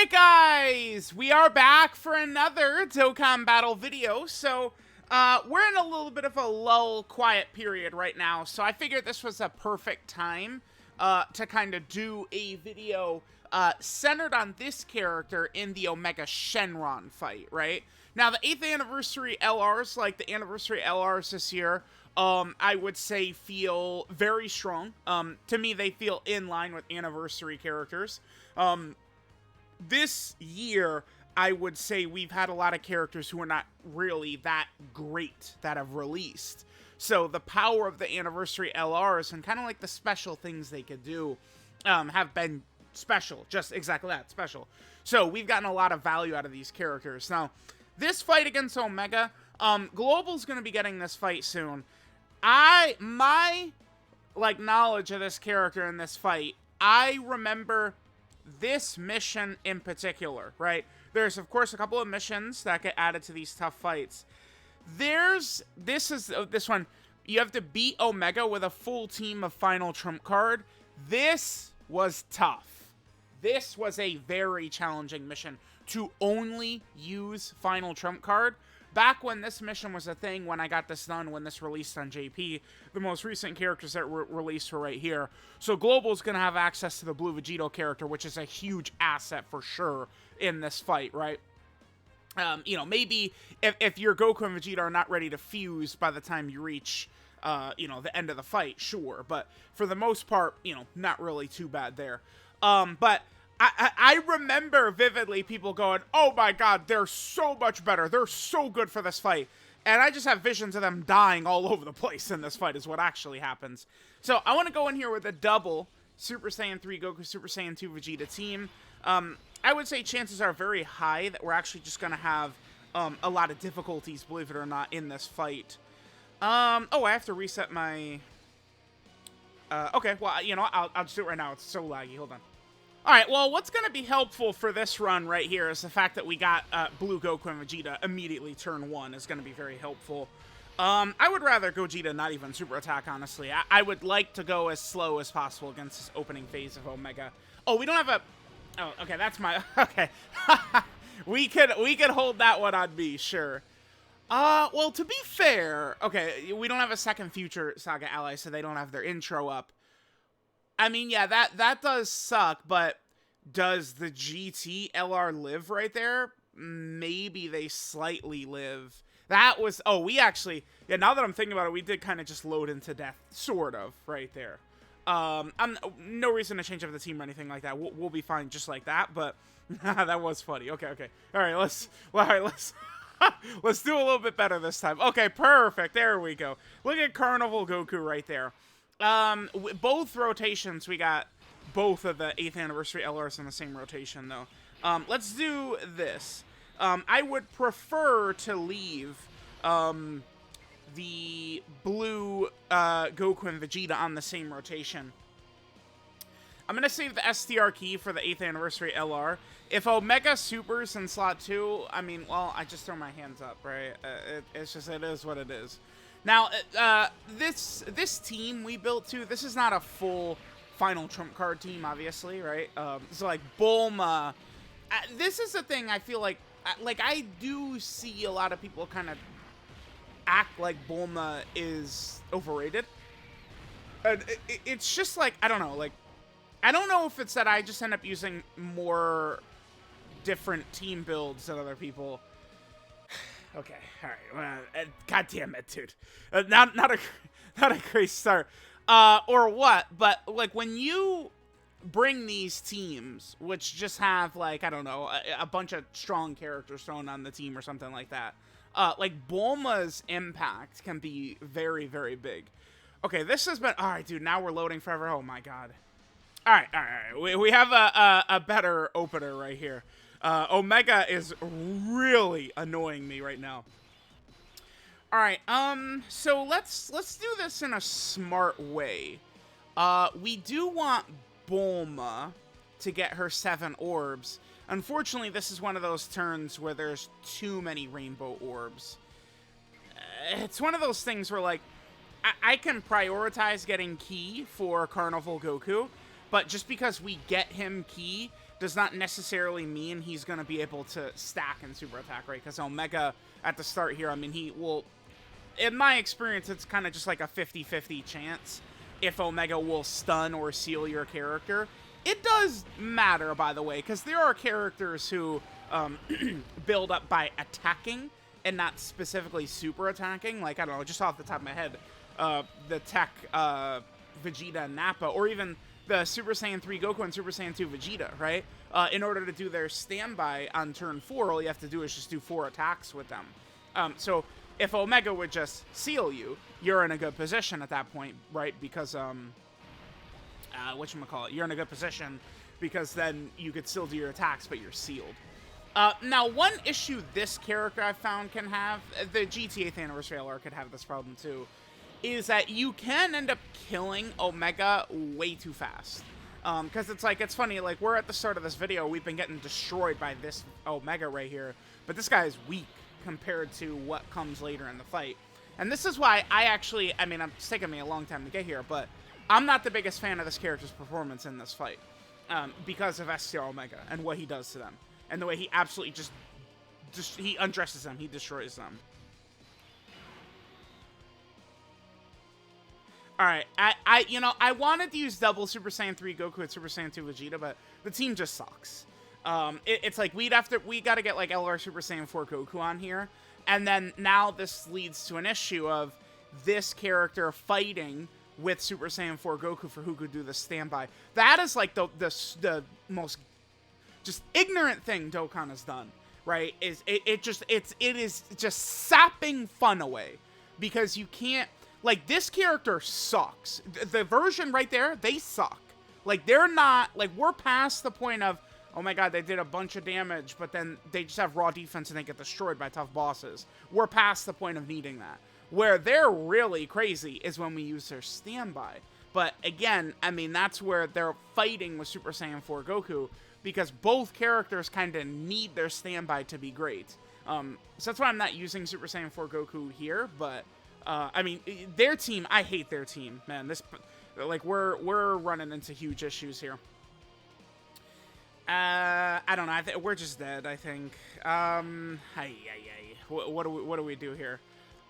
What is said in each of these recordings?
Alright guys, we are back for another Dokkan battle video. So, we're in a little bit of a lull, quiet period right now, so I figured this was a perfect time to kind of do a video centered on this character in the Omega Shenron fight, right? Now, the 8th anniversary LRs, like the anniversary LRs this year, I would say feel very strong. To me, they feel in line with anniversary characters. This year, I would say we've had a lot of characters who are not really that great that have released. So the power of the anniversary LRs and kind of like the special things they could do have been special. Just exactly that, special. So we've gotten a lot of value out of these characters. Now, this fight against Omega, Global's going to be getting this fight soon. My knowledge of this character in this fight, I remember this mission in particular, right? There's, of course, a couple of missions that get added to these tough fights. This one, you have to beat Omega with a full team of Final Trump card. This was tough. This was a very challenging mission to only use Final Trump card. Back when this mission was a thing, when I got this done, when this released on JP, the most recent characters that were released were right here. So Global's going to have access to the Blue Vegeta character, which is a huge asset for sure in this fight, right? You know, maybe if your Goku and Vegeta are not ready to fuse by the time you reach, you know, the end of the fight, sure. But for the most part, you know, not really too bad there. But I remember vividly people going, oh my god, they're so much better. They're so good for this fight. And I just have visions of them dying all over the place in this fight is what actually happens. So I want to go in here with a double Super Saiyan 3 Goku Super Saiyan 2 Vegeta team. I would say chances are very high that we're actually just going to have a lot of difficulties, believe it or not, in this fight. Oh, I have to reset my... okay, well, you know, I'll just do it right now. It's so laggy. Hold on. Alright, well, what's going to be helpful for this run right here is the fact that we got Blue Goku and Vegeta immediately turn 1 is going to be very helpful. I would rather Gogeta not even super attack, honestly. I would like to go as slow as possible against this opening phase of Omega. Oh, we don't have a... Oh, okay, that's my... Okay. we could hold that one on me, sure. Well, to be fair... Okay, we don't have a second Future Saga ally, so they don't have their intro up. I mean, yeah, that does suck, but does the GT LR live right there? Maybe they slightly live. That was... Oh, we actually... Yeah, now that I'm thinking about it, we did kind of just load into death, sort of, right there. No reason to change up the team or anything like that. We'll be fine just like that, but that was funny. Okay. All right, let's let's do a little bit better this time. Okay, perfect. There we go. Look at Carnival Goku right there. Both rotations, we got both of the 8th anniversary LRs in the same rotation, though. Let's do this. I would prefer to leave the blue Goku and Vegeta on the same rotation. I'm going to save the STR key for the 8th anniversary LR. If Omega supers in slot 2, I mean, well, I just throw my hands up, right? It's just, it is what it is. Now, this team we built too, this is not a full Final Trump card team, obviously, right? So, like, Bulma, this is the thing I feel like I do see a lot of people kind of act like Bulma is overrated. And it's just like, I don't know, like, I don't know if it's that I just end up using more different team builds than other people. Okay, all right. God damn it, dude. Not a great start. Or what? But like when you bring these teams, which just have like, I don't know, a bunch of strong characters thrown on the team or something like that, like Bulma's impact can be very, very big. Okay, this has been... All right, dude. Now we're loading forever. Oh my god. All right. We have a better opener right here. Omega is really annoying me right now. All right, so let's do this in a smart way. We do want Bulma to get her 7 orbs. Unfortunately, this is one of those turns where there's too many rainbow orbs. It's one of those things where, like, I can prioritize getting Ki for Carnival Goku, but just because we get him Ki does not necessarily mean he's going to be able to stack in super attack, right? Because Omega at the start here, I mean, he will, in my experience, it's kind of just like a 50-50 chance if Omega will stun or seal your character. It does matter, by the way, because there are characters who build up by attacking and not specifically super attacking. Like, I don't know, just off the top of my head, the tech Vegeta and Nappa, or even the Super Saiyan 3 Goku and Super Saiyan 2 Vegeta, right? In order to do their standby on turn 4, all you have to do is just do 4 attacks with them. So if Omega would just seal you, you're in a good position at that point, right? Because, whatchamacallit, you're in a good position because then you could still do your attacks, but you're sealed. Now, one issue this character I've found can have, the GT8th Anniversary LR could have this problem too, is that you can end up killing Omega way too fast. Because it's like, it's funny, like, we're at the start of this video, we've been getting destroyed by this Omega right here, but this guy is weak compared to what comes later in the fight. And this is why I mean, it's taken me a long time to get here, but I'm not the biggest fan of this character's performance in this fight, because of STR Omega and what he does to them. And the way he absolutely just he undresses them, he destroys them. Alright, I wanted to use double Super Saiyan 3 Goku and Super Saiyan 2 Vegeta, but the team just sucks. It's like, we gotta get, like, LR Super Saiyan 4 Goku on here, and then now this leads to an issue of this character fighting with Super Saiyan 4 Goku for who could do the standby. That is, like, the most just ignorant thing Dokkan has done, right? It is just sapping fun away, because you can't, like, this character sucks. The version right there, they suck. Like, they're not, like, we're past the point of, oh my god, they did a bunch of damage, but then they just have raw defense and they get destroyed by tough bosses. We're past the point of needing that. Where they're really crazy is when we use their standby. But again, I mean, that's where they're fighting with Super Saiyan 4 Goku, because both characters kind of need their standby to be great. So that's why I'm not using Super Saiyan 4 Goku here, but I mean, their team, I hate their team, man. This, like, we're running into huge issues here. I don't know. We're just dead, I think. What do we do here?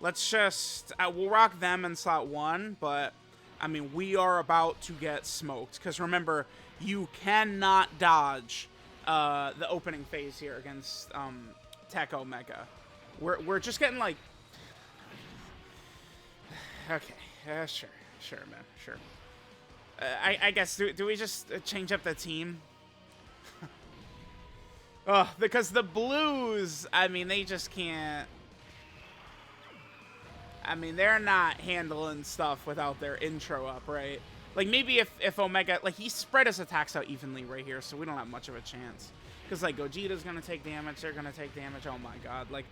Let's just, we'll rock them in slot 1, but, I mean, we are about to get smoked. Because remember, you cannot dodge the opening phase here against Tech Omega. We're just getting, like, okay, sure, man, sure. I guess, do we just change up the team? Oh, because the Blues, I mean, they just can't. I mean, they're not handling stuff without their intro up, right? Like, maybe if Omega, like, he spread his attacks out evenly right here, so we don't have much of a chance. Because, like, Gogeta's gonna take damage, they're gonna take damage, oh my god, like.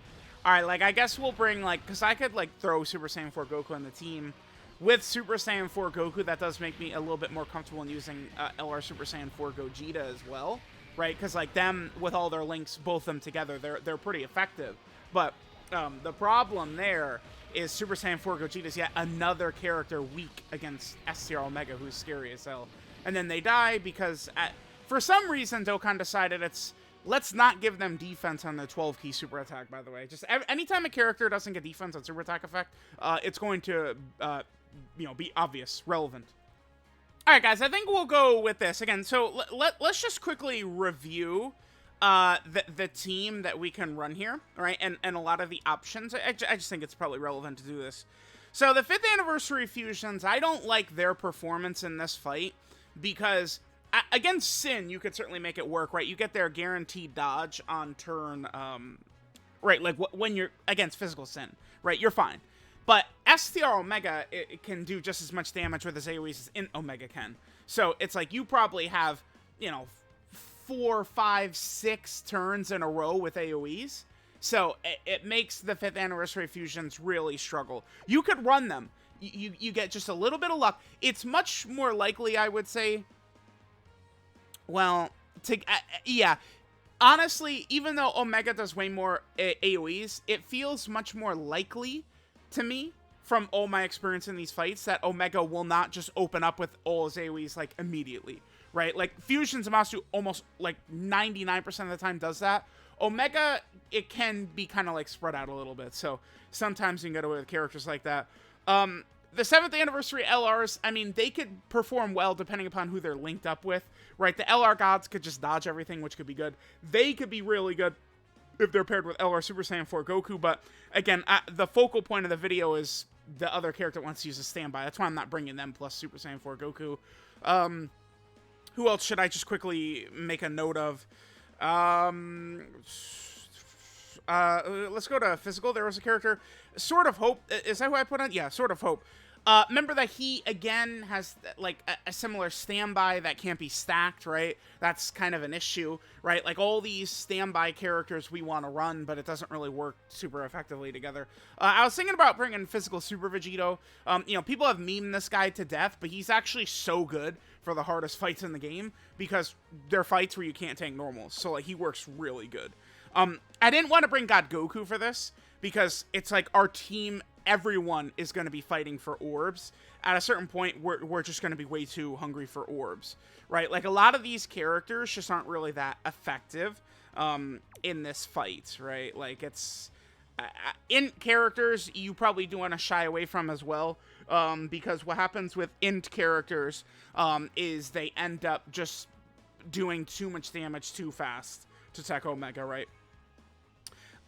Alright, like, I guess we'll bring, like, because I could, like, throw Super Saiyan 4 Goku in the team. With Super Saiyan 4 Goku, that does make me a little bit more comfortable in using LR Super Saiyan 4 Gogeta as well, right? Because, like, them, with all their links, both of them together, they're pretty effective. But the problem there is Super Saiyan 4 Gogeta is yet another character weak against STR Omega, who's scary as hell. And then they die because, for some reason, Dokkan decided let's not give them defense on the 12-key super attack, by the way. Just anytime a character doesn't get defense on super attack effect, it's going to, be obvious, relevant. All right, guys, I think we'll go with this. Again, so let's just quickly review the team that we can run here, all right, and a lot of the options. I just think it's probably relevant to do this. So the 5th Anniversary Fusions, I don't like their performance in this fight because against Sin, you could certainly make it work, right? You get their guaranteed dodge on turn, right, like when you're against Physical Sin, right? You're fine. But STR Omega, it can do just as much damage with his AoEs as Omega can. So it's like you probably have, 4, 5, 6 turns in a row with AoEs. So it makes the 5th Anniversary Fusions really struggle. You could run them. You get just a little bit of luck. It's much more likely, I would say. Well, yeah. Honestly, even though Omega does way more AoEs, it feels much more likely to me, from all my experience in these fights, that Omega will not just open up with all his AoEs, like, immediately. right? Like, Fusion Zamasu almost, like, 99% of the time does that. Omega, it can be kind of, like, spread out a little bit, so sometimes you can get away with characters like that. The 7th Anniversary LRs, I mean, they could perform well depending upon who they're linked up with, right? The LR gods could just dodge everything, which could be good. They could be really good if they're paired with LR Super Saiyan 4 Goku, but again, the focal point of the video is the other character that wants to use a standby. That's why I'm not bringing them plus Super Saiyan 4 Goku. Who else should I just quickly make a note of? Let's go to physical. There was a character, Sword of Hope. Is that who I put on? Yeah, Sword of Hope. Remember that he, again, has, like, a similar standby that can't be stacked, right? That's kind of an issue, right? Like, all these standby characters we want to run, but it doesn't really work super effectively together. I was thinking about bringing Physical Super Vegito. You know, people have memed this guy to death, but he's actually so good for the hardest fights in the game, because they're fights where you can't tank normals, so, like, he works really good. I didn't want to bring God Goku for this, because it's like our team, everyone is going to be fighting for orbs. At a certain point, we're just going to be way too hungry for orbs, right? Like, a lot of these characters just aren't really that effective in this fight, right? Like, it's... int characters, you probably do want to shy away from as well, because what happens with int characters is they end up just doing too much damage too fast to Tech Omega, right?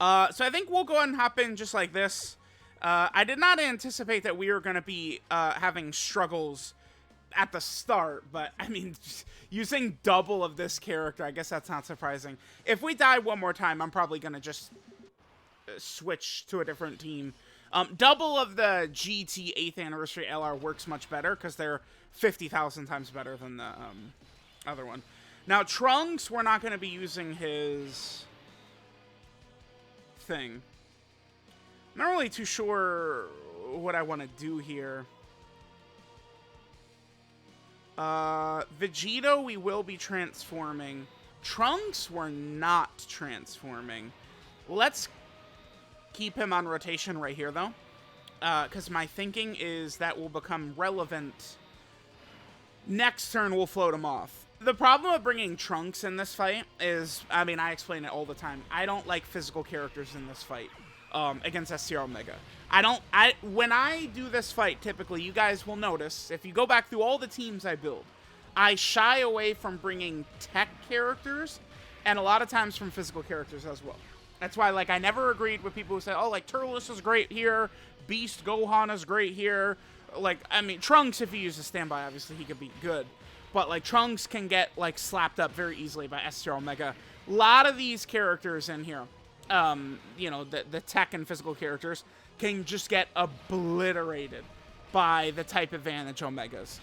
So I think we'll go ahead and hop in just like this. I did not anticipate that we were going to be having struggles at the start, but I mean, using double of this character, I guess that's not surprising. If we die one more time, I'm probably going to just switch to a different team. Double of the GT 8th Anniversary LR works much better because they're 50,000 times better than the other one. Now, Trunks, we're not going to be using his thing. I'm not really too sure what I want to do here. Vegeta, we will be transforming. Trunks, we're not transforming. Let's keep him on rotation right here, though. Because my thinking is that will become relevant. Next turn, we'll float him off. The problem with bringing Trunks in this fight is, I mean, I explain it all the time. I don't like physical characters in this fight against STR Omega. When I do this fight, typically, you guys will notice, if you go back through all the teams I build, I shy away from bringing tech characters, and a lot of times from physical characters as well. That's why, like, I never agreed with people who say, oh, like, Turles is great here, Beast Gohan is great here. Like, I mean, Trunks, if he uses standby, obviously he could be good. But, like, Trunks can get, like, slapped up very easily by STR Omega. A lot of these characters in here, you know, the tech and physical characters, can just get obliterated by the type advantage Omegas.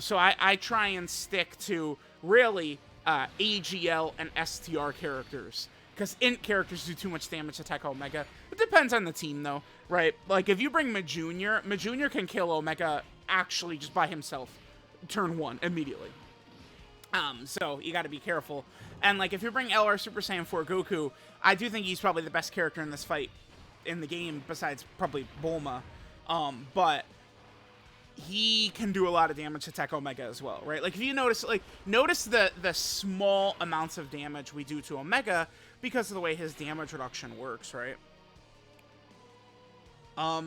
So I try and stick to, really, AGL and STR characters. Because int characters do too much damage to Tech Omega. It depends on the team, though, right? Like, if you bring Majunior can kill Omega actually just by himself. Turn 1 immediately. So you got to be careful. And like, if you bring LR Super Saiyan 4 Goku, I do think he's probably the best character in this fight in the game, besides probably Bulma. But he can do a lot of damage to Tech Omega as well, right? Like, if you notice, like, notice the small amounts of damage we do to Omega because of the way his damage reduction works, right? How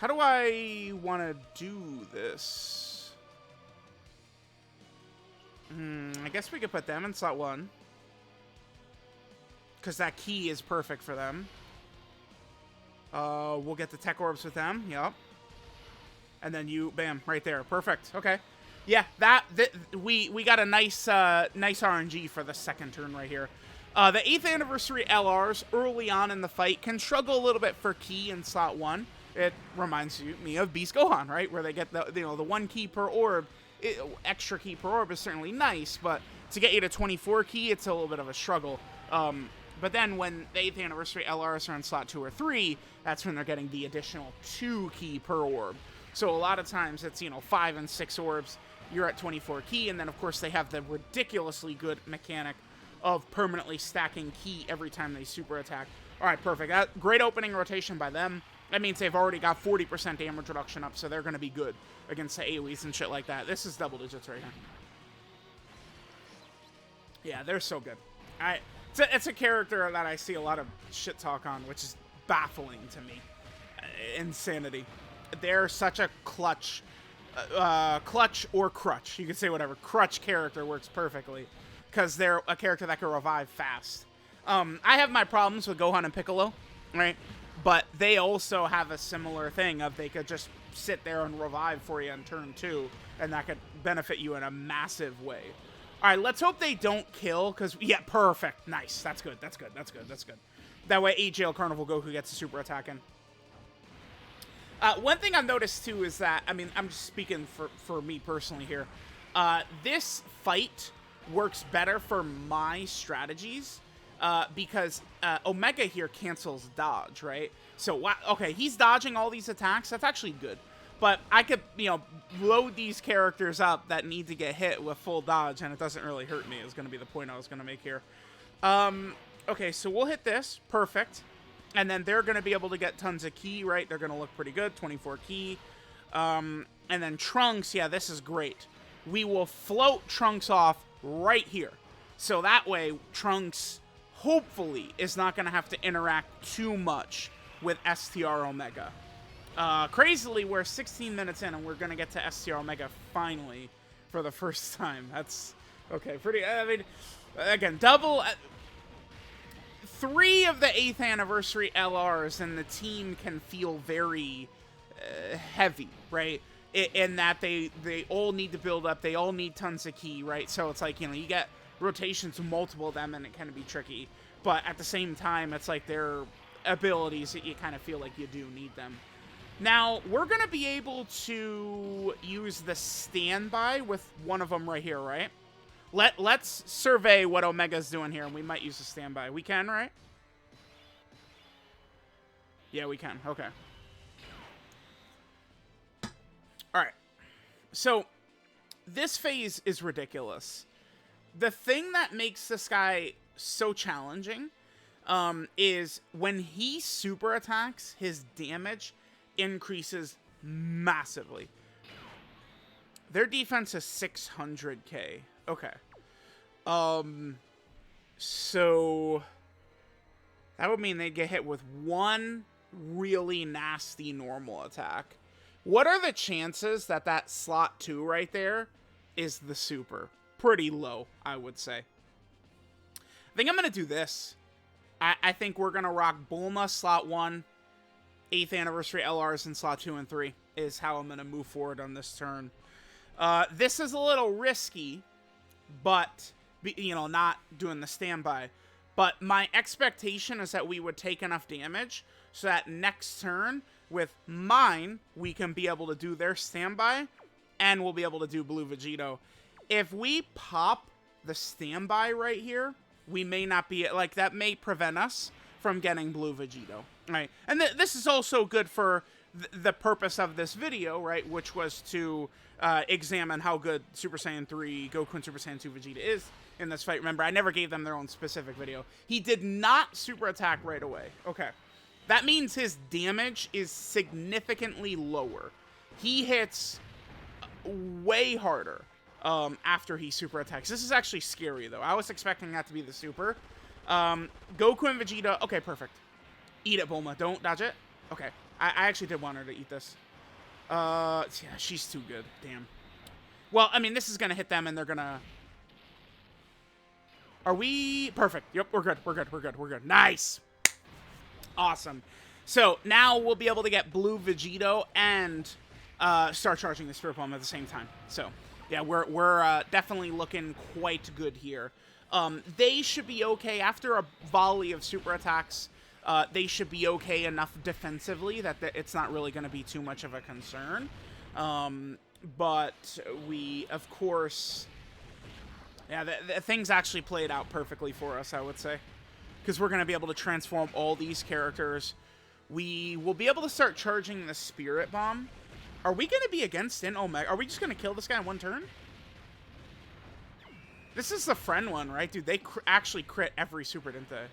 do I want to do this? I guess we could put them in slot 1. Because that key is perfect for them. We'll get the tech orbs with them. Yep. And then you, bam, right there. Perfect. Okay. Yeah, we got a nice nice RNG for the second turn right here. The 8th Anniversary LRs early on in the fight can struggle a little bit for key in slot 1. It reminds me of Beast Gohan, right? Where they get the, you know, the 1 key per orb. Extra key per orb is certainly nice, but to get you to 24 key, it's a little bit of a struggle. But then when the 8th Anniversary LRs are in slot 2 or 3, that's when they're getting the additional 2 key per orb. So a lot of times it's, you know, 5 and 6 orbs, you're at 24 key, and then of course they have the ridiculously good mechanic of permanently stacking key every time they super attack. All right, perfect. Great opening rotation by them. That means they've already got 40% damage reduction up, so they're going to be good against the AoEs and shit like that. This is double digits right here. Yeah, they're so good. It's a character that I see a lot of shit talk on, which is baffling to me. Insanity. They're such a clutch or crutch. You can say whatever. Crutch character works perfectly because they're a character that can revive fast. I have my problems with Gohan and Piccolo, right? But they also have a similar thing of they could just sit there and revive for you in turn 2, and that could benefit you in a massive way. All right, let's hope they don't kill, because, yeah, perfect. Nice. That's good. That's good. That's good. That's good. That way, AGL Carnival Goku gets a super attack in. One thing I've noticed, too, is that, I mean, I'm just speaking for me personally here. This fight works better for my strategies because Omega here cancels dodge, right? So, okay, he's dodging all these attacks. That's actually good. But I could, you know, load these characters up that need to get hit with full dodge, and it doesn't really hurt me, is going to be the point I was going to make here. Okay, so we'll hit this. Perfect. And then they're going to be able to get tons of ki, right? They're going to look pretty good. 24 ki. And then Trunks, yeah, this is great. We will float Trunks off right here. So that way, Trunks, hopefully, is not going to have to interact too much with STR Omega. Crazily, we're 16 minutes in, and we're going to get to STR Omega finally for the first time. That's, okay, pretty, I mean, again, double... 3 of the 8th anniversary LRs, and the team can feel very heavy, right? In that they all need to build up, they all need tons of ki, right? So it's like, you know, you get rotations of multiple of them, and it can be tricky. But at the same time, it's like their abilities that you kind of feel like you do need them. Now, we're going to be able to use the standby with one of them right here, right? Let's survey what Omega's doing here, and we might use the standby. We can, right? Yeah, we can. Okay. Alright. So, this phase is ridiculous. The thing that makes this guy so challenging is when he super attacks, his damage increases massively. Their defense is 600k. Okay. So that would mean they'd get hit with one really nasty normal attack. What are the chances that that slot 2 right there is the super? Pretty low, I would say. I think I'm going to do this. I think we're going to rock Bulma slot 1, 8th anniversary LRs in slot 2 and 3 is how I'm going to move forward on this turn. This is a little risky, but, you know, not doing the standby. But my expectation is that we would take enough damage so that next turn, with mine, we can be able to do their standby, and we'll be able to do Blue Vegeto. If we pop the standby right here, we may not be, like, that may prevent us from getting Blue Vegeto, right? And this is also good for the purpose of this video, right, which was to examine how good Super Saiyan 3 Goku and Super Saiyan 2 Vegeta is in this fight. Remember, I never gave them their own specific video. He did not super attack right away. Okay. That means his damage is significantly lower. He hits way harder after he super attacks. This is actually scary, though. I was expecting that to be the super. Goku and Vegeta. Okay, perfect. Eat it, Bulma. Don't dodge it. Okay. I actually did want her to eat this. Yeah, she's too good. Damn. Well, I mean, this is going to hit them, and they're going to... Are we... Perfect. Yep, we're good. We're good. We're good. We're good. Nice. Awesome. So, now we'll be able to get Blue Vegeto and start charging the Spirit Bomb at the same time. So, yeah, we're definitely looking quite good here. They should be okay. After a volley of super attacks, they should be okay enough defensively that it's not really going to be too much of a concern. But we, of course... Yeah, the things actually played out perfectly for us, I would say. Because we're going to be able to transform all these characters. We will be able to start charging the Spirit Bomb. Are we going to be against in Omega? Are we just going to kill this guy in one turn? This is the friend one, right? Dude, they actually crit every super, didn't they?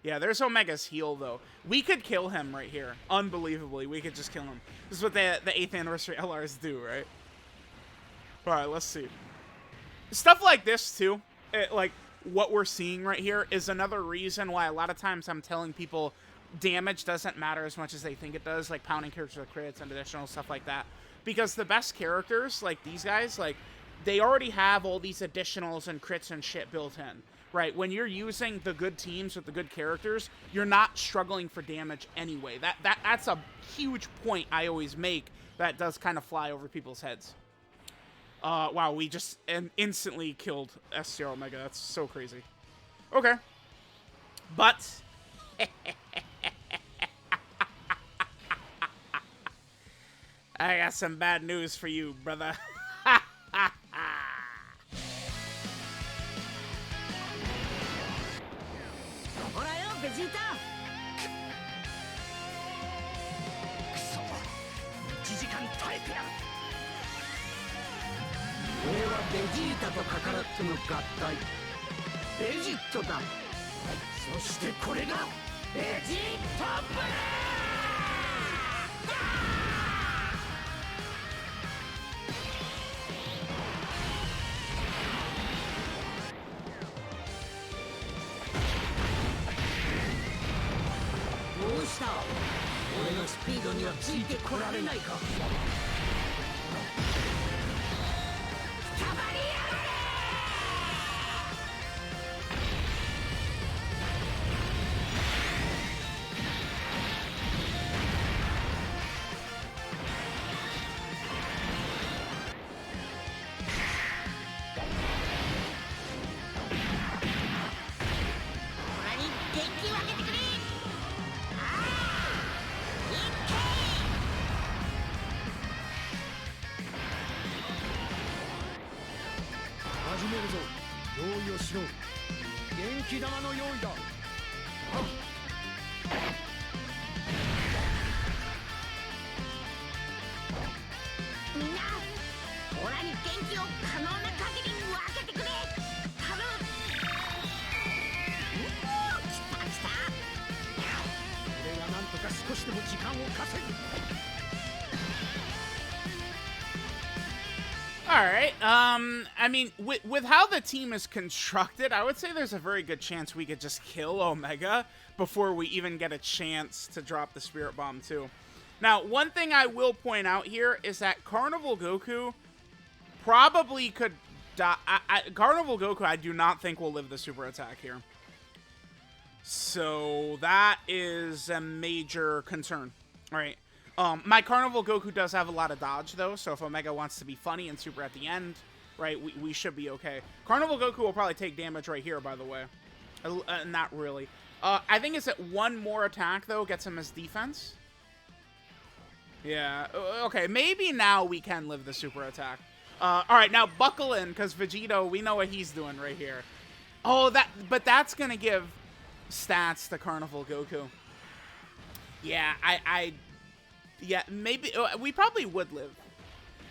Yeah, there's Omega's heal, though. We could kill him right here. Unbelievably, we could just kill him. This is what the 8th anniversary LRs do, right? Alright, let's see. Stuff like this, too, like what we're seeing right here, is another reason why a lot of times I'm telling people damage doesn't matter as much as they think it does, like pounding characters with crits and additional stuff like that. Because the best characters, like these guys, like, they already have all these additionals and crits and shit built in. Right, when you're using the good teams with the good characters, you're not struggling for damage anyway. That's a huge point I always make that does kind of fly over people's heads. Wow, we just instantly killed STR Omega. That's so crazy. Okay. But... I got some bad news for you, brother. ベジータくそ1時間耐えてやる俺はベジータとカカロットの合体ベジットだそしてこれがベジートブレ俺のスピードにはついてこられないかたまりやがれ俺に元気をあげてくれ始めるぞ用意をしろ元気玉の用意だみんなオラに元気を可能な限り分けてくれ頼む来た来た俺がなんとか少しでも時間を稼ぐAlright, I mean, with how the team is constructed, I would say there's a very good chance we could just kill Omega before we even get a chance to drop the Spirit Bomb, too. Now, one thing I will point out here is that Carnival Goku probably could die. Carnival Goku, I do not think will live the super attack here. So, that is a major concern. Alright. My Carnival Goku does have a lot of dodge, though, so if Omega wants to be funny and super at the end, right, we should be okay. Carnival Goku will probably take damage right here, by the way. Not really. I think it's that one more attack, though, gets him his defense. Yeah, okay, maybe now we can live the super attack. Alright, now buckle in, because Vegeta, we know what he's doing right here. Oh, but that's gonna give stats to Carnival Goku. Yeah, yeah, maybe, we probably would live.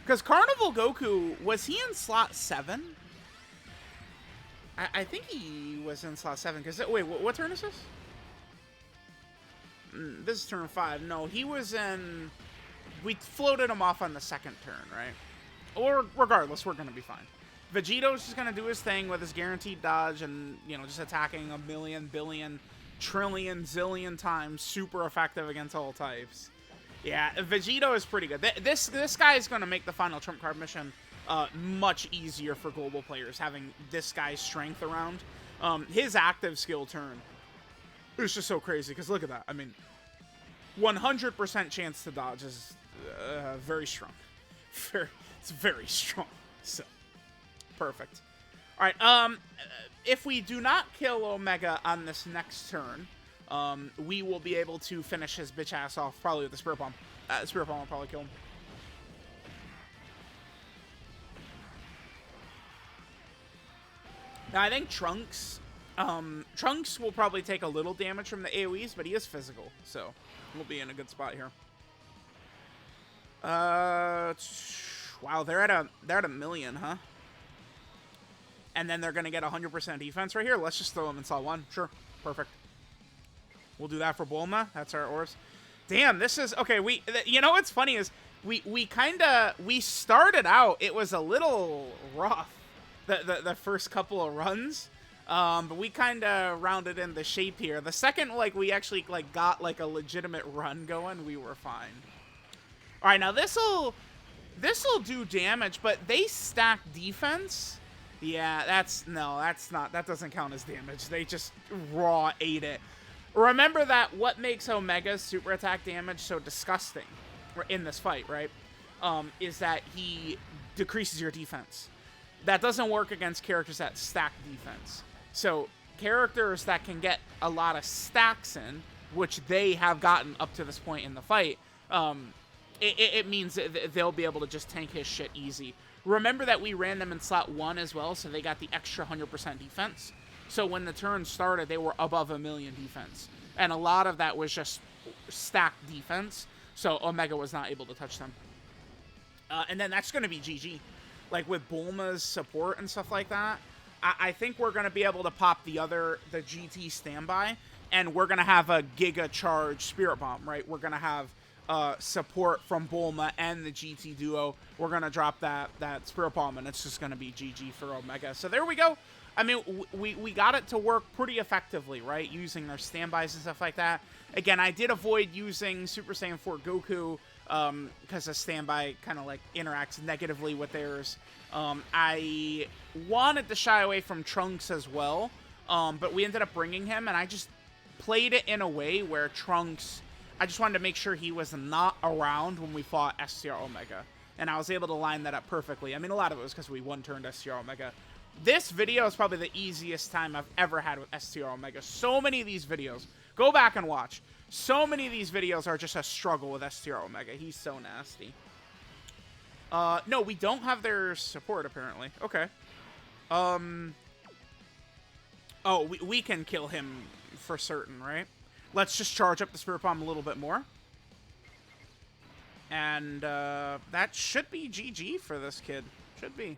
Because Carnival Goku, was he in slot 7? I think he was in slot 7, because, wait, what turn is this? This is turn 5. No, he was in, we floated him off on the second turn, right? Or, regardless, we're going to be fine. Vegeto's just going to do his thing with his guaranteed dodge and, you know, just attacking a million, billion, trillion, zillion times, super effective against all types. Yeah, Vegeta is pretty good. This guy is going to make the final trump card mission much easier for global players, having this guy's strength around. His active skill turn is just so crazy, because look at that. I mean, 100% chance to dodge is very strong. It's very strong. So, perfect. All right, if we do not kill Omega on this next turn, we will be able to finish his bitch ass off, probably with the Spirit Bomb. Spirit Bomb will probably kill him. Now, I think Trunks will probably take a little damage from the AoEs, but he is physical, so we'll be in a good spot here. Wow, they're at a million, huh? And then they're gonna get 100% defense right here. Let's just throw them in slot 1. Sure, perfect. We'll do that for Bulma. That's our orbs. Damn, this is... Okay, you know what's funny is we started out, it was a little rough, the first couple of runs. But we kind of rounded in the shape here. The second, like, we actually, like, got, like, a legitimate run going, we were fine. All right, now this'll do damage, but they stack defense. Yeah, that's not, that doesn't count as damage. They just raw ate it. Remember that what makes Omega's super attack damage so disgusting in this fight, right? Is that he decreases your defense. That doesn't work against characters that stack defense. So characters that can get a lot of stacks in, which they have gotten up to this point in the fight, it means that they'll be able to just tank his shit easy. Remember that we ran them in slot 1 as well, so they got the extra 100% defense. So when the turn started, they were above 1,000,000 defense. And a lot of that was just stacked defense, so Omega was not able to touch them. And then that's going to be GG. Like with Bulma's support and stuff like that, I think we're going to be able to pop the GT standby, and we're going to have a Giga Charge Spirit Bomb, right? We're going to have support from Bulma and the GT duo. We're going to drop that Spirit Bomb, and it's just going to be GG for Omega. So there we go. I mean, we got it to work pretty effectively, right? Using their standbys and stuff like that. Again, I did avoid using Super Saiyan 4 Goku, because the standby kind of like interacts negatively with theirs. I wanted to shy away from Trunks as well, but we ended up bringing him, and I just played it in a way where Trunks, I just wanted to make sure he was not around when we fought STR Omega, and I was able to line that up perfectly. I mean, a lot of it was because we one-turned STR Omega. This video is probably the easiest time I've ever had with STR Omega. So many of these videos, go back and watch. So many of these videos are just a struggle with STR Omega. He's so nasty. No, we don't have their support, apparently. Okay. Oh, we can kill him for certain, right? Let's just charge up the Spirit Bomb a little bit more. And, that should be GG for this kid. Should be.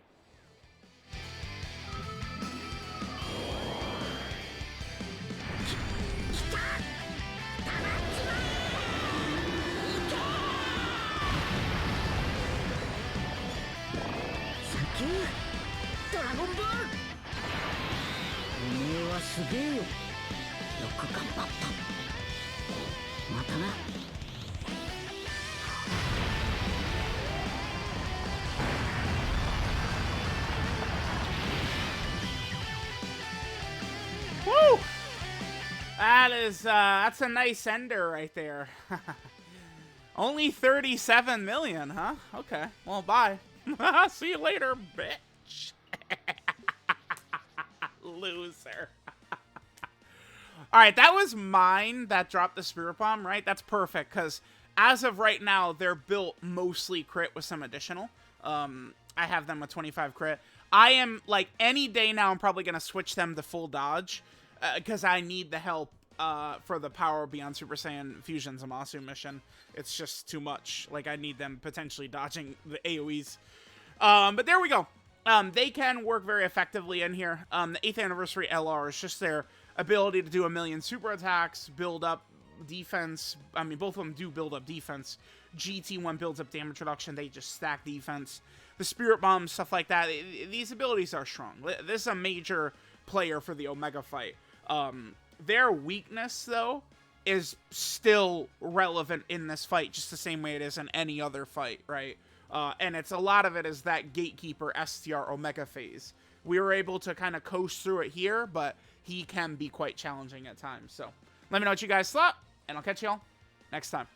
Woo! That's a nice ender right there. Only 37 million, huh? Okay, well, bye. See you later, bitch. Loser. Alright, that was mine that dropped the Spirit Bomb, right? That's perfect, because as of right now, they're built mostly crit with some additional. I have them with 25 crit. I am, like, any day now, I'm probably going to switch them to full dodge, because I need the help for the Power Beyond Super Saiyan Fusion Zamasu mission. It's just too much. Like, I need them potentially dodging the AoEs. But there we go. They can work very effectively in here. The 8th Anniversary LR is just their ability to do 1,000,000 super attacks, build up defense. I mean, both of them do build up defense. GT1 builds up damage reduction. They just stack defense. The Spirit Bomb, stuff like that. These abilities are strong. This is a major player for the Omega fight. Their weakness, though, is still relevant in this fight, just the same way it is in any other fight, right? And it's a lot of it is that Gatekeeper STR Omega phase. We were able to kind of coast through it here, but he can be quite challenging at times. So let me know what you guys thought, and I'll catch y'all next time.